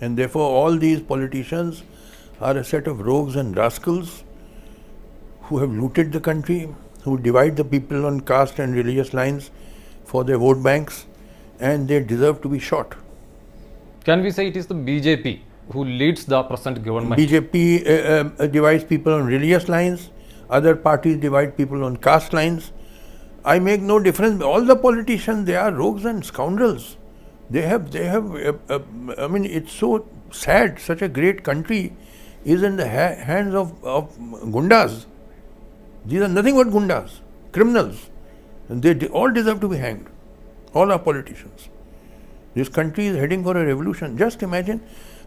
And therefore all these politicians are a set of rogues and rascals who have looted the country, who divide the people on caste and religious lines for their vote banks, and they deserve to be shot. Can we say it is the BJP who leads the present government? BJP divides people on religious lines, other parties divide people on caste lines. I make no difference. All the politicians, they are rogues and scoundrels. They have, I mean, it's so sad. Such a great country is in the hands of gundas. These are nothing but gundas, criminals. And they all deserve to be hanged. All our politicians. This country is heading for a revolution. Just imagine,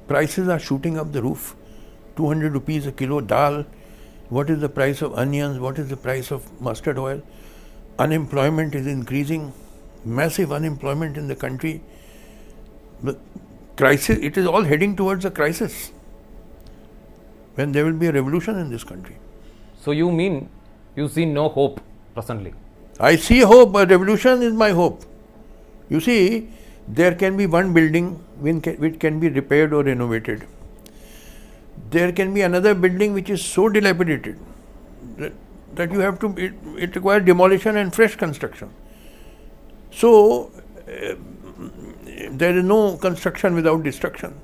prices are shooting up the roof. 200 rupees a kilo dal. What is the price of onions? What is the price of mustard oil? Unemployment is increasing. Massive unemployment in the country. The crisis, it is all heading towards a crisis. When there will be a revolution in this country. So you mean you see no hope presently? I see hope. A revolution is my hope. You see, there can be one building which can be repaired or renovated. There can be another building which is so dilapidated that you have to, it requires demolition and fresh construction. So, there is no construction without destruction.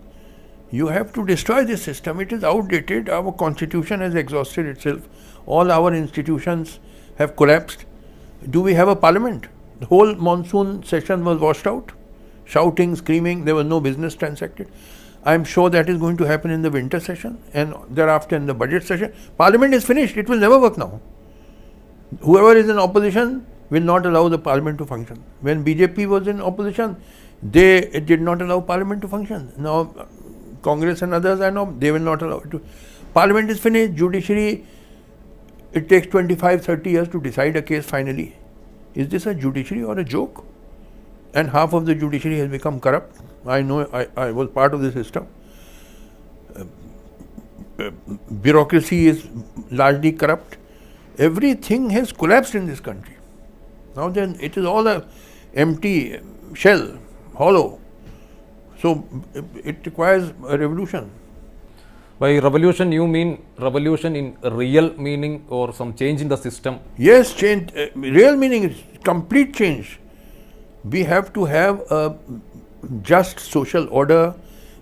You have to destroy this system. It is outdated. Our constitution has exhausted itself. All our institutions have collapsed. Do we have a parliament? The whole monsoon session was washed out. Shouting, screaming, there was no business transacted. I am sure that is going to happen in the winter session and thereafter in the budget session. Parliament is finished. It will never work now. Whoever is in opposition will not allow the parliament to function. When BJP was in opposition, they did not allow parliament to function. Now, Congress and others, I know, they will not allow it to. Parliament is finished. Judiciary, it takes 25-30 years to decide a case finally. Is this a judiciary or a joke? And half of the judiciary has become corrupt. I know, I was part of the system. Bureaucracy is largely corrupt. Everything has collapsed in this country. Now then, it is all a empty shell, hollow. So, it requires a revolution. By revolution, you mean revolution in real meaning or some change in the system? Yes, change. Real meaning is complete change. We have to have a just social order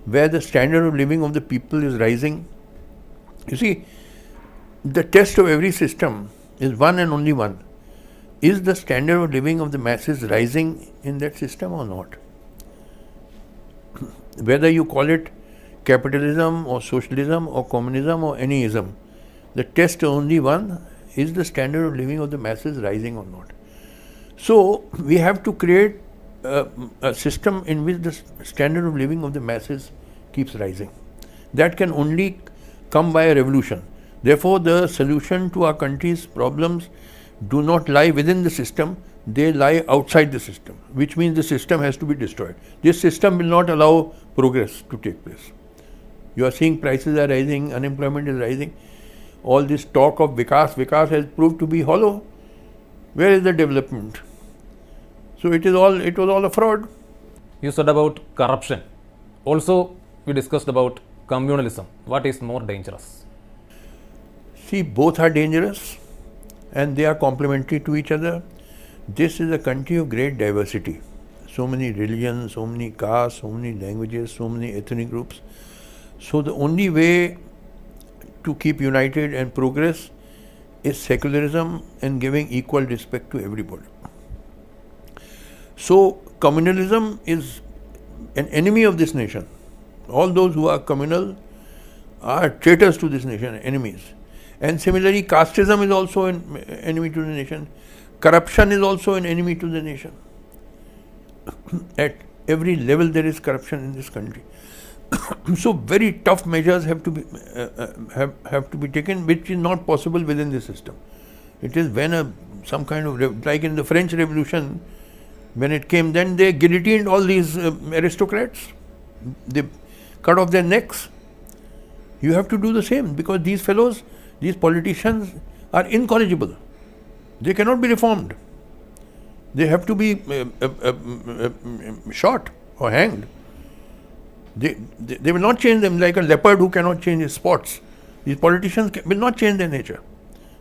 where the standard of living of the people is rising. You see, the test of every system is one and only one. Is the standard of living of the masses rising in that system or not? Whether you call it capitalism or socialism or communism or any ism, the test is only one, is the standard of living of the masses rising or not? So, we have to create a system in which the standard of living of the masses keeps rising. That can only come by a revolution. Therefore, the solution to our country's problems do not lie within the system, they lie outside the system, which means the system has to be destroyed. This system will not allow progress to take place. You are seeing prices are rising, unemployment is rising. All this talk of Vikas has proved to be hollow. Where is the development? So it was all a fraud. You said about corruption. Also, we discussed about communalism. What is more dangerous? See, both are dangerous and they are complementary to each other. This is a country of great diversity. So many religions, so many castes, so many languages, so many ethnic groups. So the only way to keep united and progress is secularism and giving equal respect to everybody. So communalism is an enemy of this nation. All those who are communal are traitors to this nation, enemies. And similarly, casteism is also an enemy to the nation. Corruption is also an enemy to the nation. At every level there is corruption in this country. So very tough measures have to be taken, which is not possible within the system. It is when some kind of, like in the French Revolution, when it came, then they guillotined all these aristocrats. They cut off their necks. You have to do the same, because these fellows, these politicians are incorrigible. They cannot be reformed. They have to be shot or hanged. They will not change them like a leopard who cannot change his spots. These politicians will not change their nature.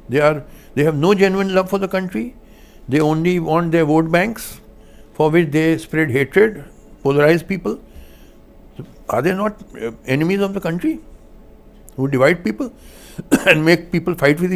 They have no genuine love for the country. They only want their vote banks, for which they spread hatred, polarize people. So are they not enemies of the country who divide people and make people fight with each other?